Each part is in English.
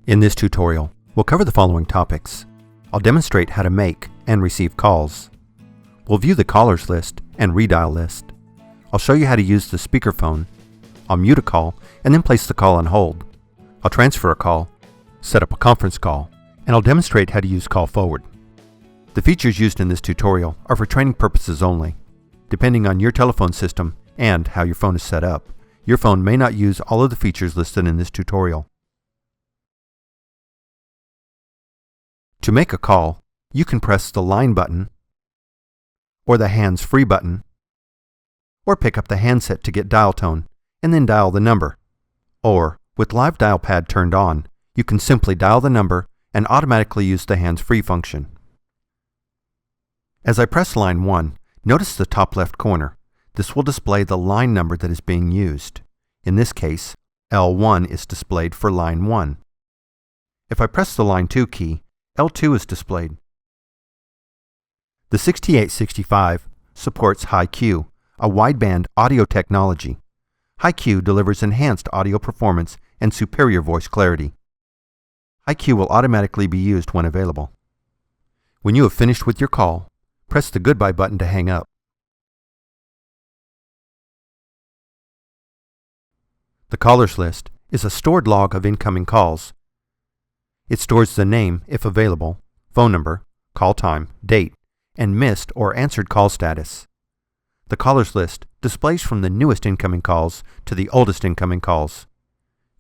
In this tutorial, we'll cover the following topics. I'll demonstrate how to make and receive calls. We'll view the callers list and redial list. I'll show you how to use the speakerphone. I'll mute a call and then place the call on hold. I'll transfer a call, set up a conference call, and I'll demonstrate how to use call forward. The features used in this tutorial are for training purposes only. Depending on your telephone system and how your phone is set up, your phone may not use all of the features listed in this tutorial. To make a call, you can press the line button, or the hands-free button, or pick up the handset to get dial tone, and then dial the number. Or, with Live Dial Pad turned on, you can simply dial the number and automatically use the hands-free function. As I press line 1, notice the top left corner. This will display the line number that is being used. In this case, L1 is displayed for line 1. If I press the line 2 key, L2 is displayed. The 6865 supports Hi-Q, a wideband audio technology. Hi-Q delivers enhanced audio performance and superior voice clarity. Hi-Q will automatically be used when available. When you have finished with your call, press the goodbye button to hang up. The callers list is a stored log of incoming calls. It stores the name, if available, phone number, call time, date, and missed or answered call status. The callers list displays from the newest incoming calls to the oldest incoming calls.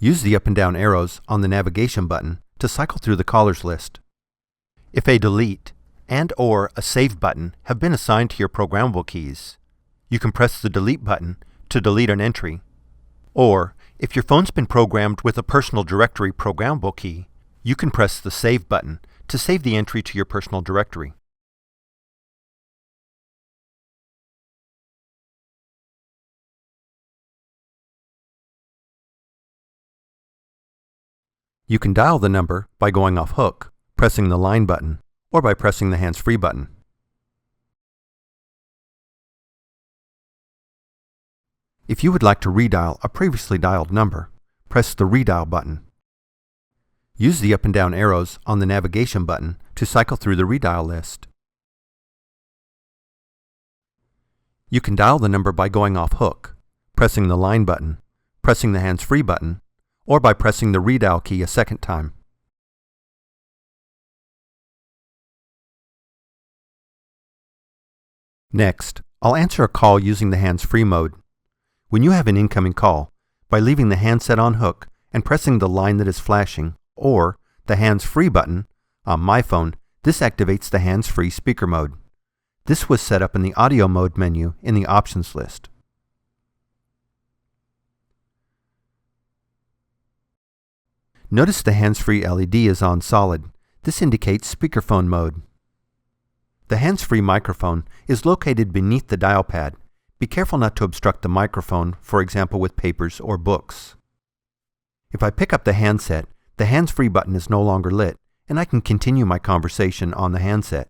Use the up and down arrows on the navigation button to cycle through the callers list. If a delete and/or a save button have been assigned to your programmable keys, you can press the delete button to delete an entry. Or, if your phone's been programmed with a personal directory programmable key, you can press the Save button to save the entry to your personal directory. You can dial the number by going off hook, pressing the line button, or by pressing the hands-free button. If you would like to redial a previously dialed number, press the Redial button. Use the up and down arrows on the navigation button to cycle through the redial list. You can dial the number by going off hook, pressing the line button, pressing the hands-free button, or by pressing the redial key a second time. Next, I'll answer a call using the hands-free mode. When you have an incoming call, by leaving the handset on hook and pressing the line that is flashing, or the hands-free button, on my phone, this activates the hands-free speaker mode. This was set up in the audio mode menu in the options list. Notice the hands-free LED is on solid. This indicates speakerphone mode. The hands-free microphone is located beneath the dial pad. Be careful not to obstruct the microphone, for example with papers or books. If I pick up the handset, the hands-free button is no longer lit, and I can continue my conversation on the handset.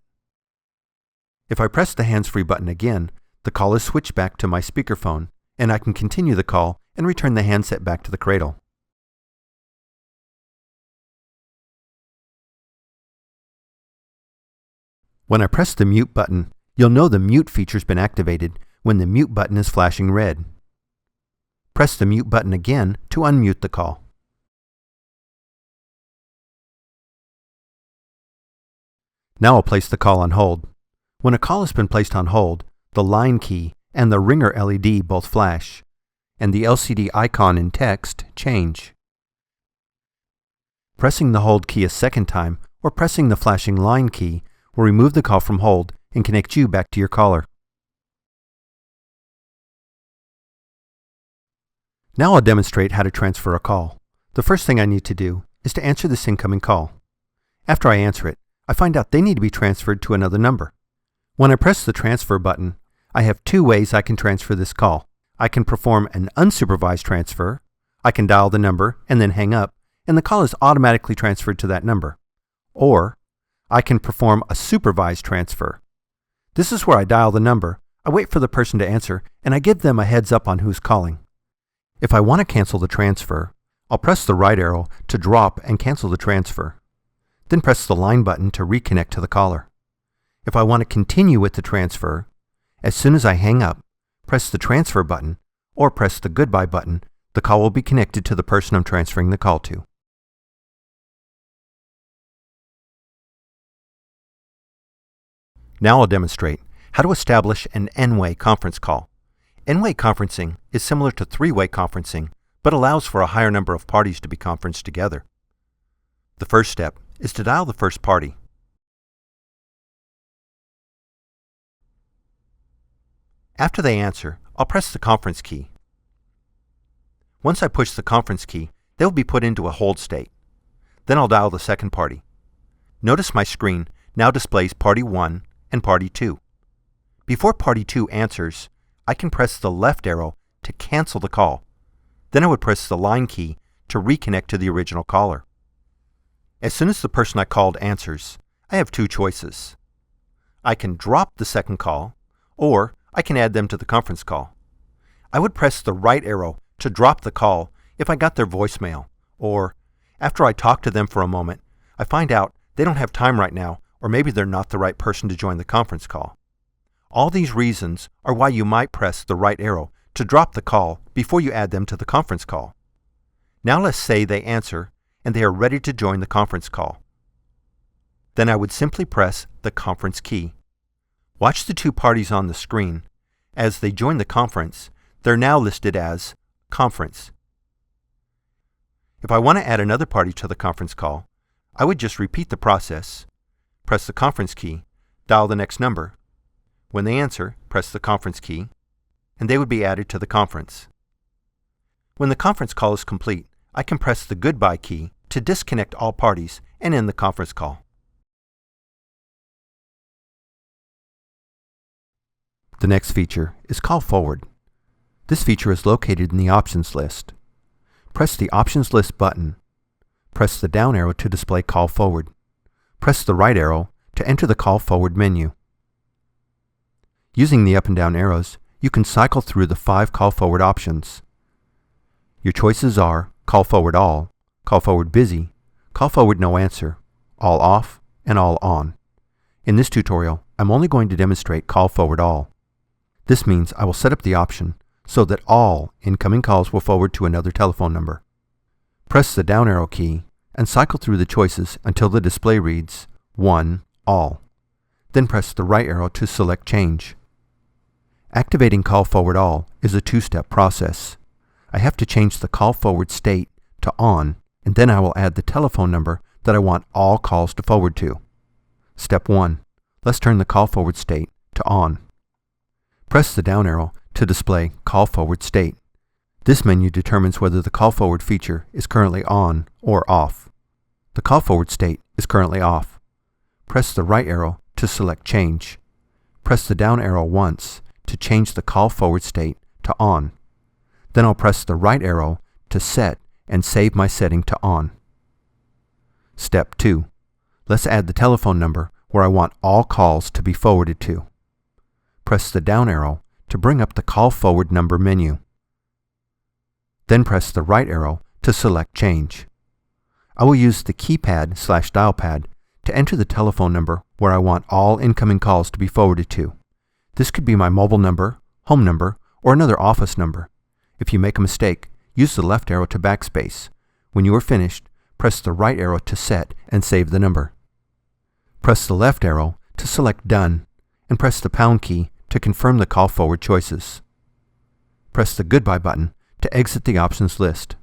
If I press the hands-free button again, the call is switched back to my speakerphone, and I can continue the call and return the handset back to the cradle. When I press the mute button, you'll know the mute feature's been activated when the mute button is flashing red. Press the mute button again to unmute the call. Now I'll place the call on hold. When a call has been placed on hold, the line key and the ringer LED both flash, and the LCD icon in text change. Pressing the hold key a second time or pressing the flashing line key will remove the call from hold and connect you back to your caller. Now I'll demonstrate how to transfer a call. The first thing I need to do is to answer this incoming call. After I answer it, I find out they need to be transferred to another number. When I press the transfer button, I have two ways I can transfer this call. I can perform an unsupervised transfer. I can dial the number and then hang up, and the call is automatically transferred to that number. Or, I can perform a supervised transfer. This is where I dial the number, I wait for the person to answer, and I give them a heads up on who's calling. If I want to cancel the transfer, I'll press the right arrow to drop and cancel the transfer. Then press the line button to reconnect to the caller. If I want to continue with the transfer, as soon as I hang up, press the transfer button or press the goodbye button. The call will be connected to the person I'm transferring the call to. Now I'll demonstrate how to establish an N-way conference call. N-way conferencing is similar to three-way conferencing, but allows for a higher number of parties to be conferenced together. The first step is to dial the first party. After they answer, I'll press the conference key. Once I push the conference key, they will be put into a hold state. Then I'll dial the second party. Notice my screen now displays party 1 and party 2. Before party 2 answers, I can press the left arrow to cancel the call. Then I would press the line key to reconnect to the original caller. As soon as the person I called answers, I have two choices. I can drop the second call, or I can add them to the conference call. I would press the right arrow to drop the call if I got their voicemail, or after I talk to them for a moment, I find out they don't have time right now, or maybe they're not the right person to join the conference call. All these reasons are why you might press the right arrow to drop the call before you add them to the conference call. Now let's say they answer and they are ready to join the conference call. Then I would simply press the conference key. Watch the two parties on the screen. As they join the conference, they're now listed as conference. If I want to add another party to the conference call, I would just repeat the process. Press the conference key, dial the next number. When they answer, press the conference key, and they would be added to the conference. When the conference call is complete, I can press the goodbye key to disconnect all parties and end the conference call. The next feature is Call Forward. This feature is located in the Options list. Press the Options list button. Press the down arrow to display Call Forward. Press the right arrow to enter the Call Forward menu. Using the up and down arrows, you can cycle through the 5 Call Forward options. Your choices are Call Forward All, Call Forward Busy, Call Forward No Answer, All Off, and All On. In this tutorial, I'm only going to demonstrate Call Forward All. This means I will set up the option so that all incoming calls will forward to another telephone number. Press the down arrow key and cycle through the choices until the display reads 1 All. Then press the right arrow to select Change. Activating Call Forward All is a two-step process. I have to change the Call Forward state to On, and then I will add the telephone number that I want all calls to forward to. Step 1. Let's turn the Call Forward state to On. Press the down arrow to display Call Forward State. This menu determines whether the Call Forward feature is currently on or off. The Call Forward state is currently off. Press the right arrow to select Change. Press the down arrow once to change the Call Forward state to On. Then I'll press the right arrow to set and save my setting to On. Step 2. Let's add the telephone number where I want all calls to be forwarded to. Press the down arrow to bring up the Call Forward number menu. Then press the right arrow to select Change. I will use the keypad/dial pad to enter the telephone number where I want all incoming calls to be forwarded to. This could be my mobile number, home number, or another office number. If you make a mistake, use the left arrow to backspace. When you are finished, press the right arrow to set and save the number. Press the left arrow to select Done, and press the pound key to confirm the Call Forward choices. Press the Goodbye button to exit the options list.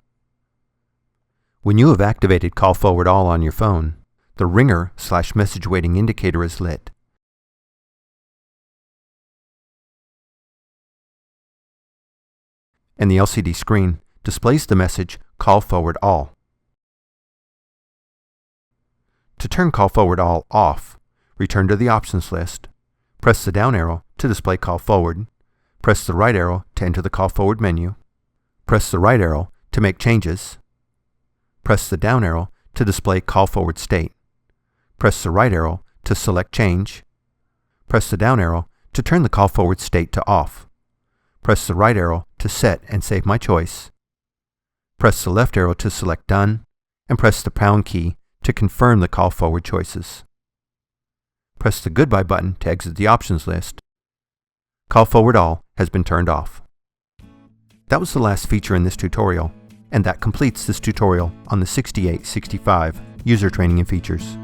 When you have activated Call Forward All on your phone, the ringer/message waiting indicator is lit. And the LCD screen displays the message Call Forward All. To turn Call Forward All off, return to the options list. Press the down arrow to display Call Forward. Press the right arrow to enter the Call Forward menu. Press the right arrow to make changes. Press the down arrow to display Call Forward State. Press the right arrow to select Change. Press the down arrow to turn the Call Forward state to Off. Press the right arrow to set and save my choice. Press the left arrow to select Done, and press the pound key to confirm the call forward choices. Press the Goodbye button to exit the options list. Call Forward All has been turned off. That was the last feature in this tutorial, and that completes this tutorial on the 6865 user training and features.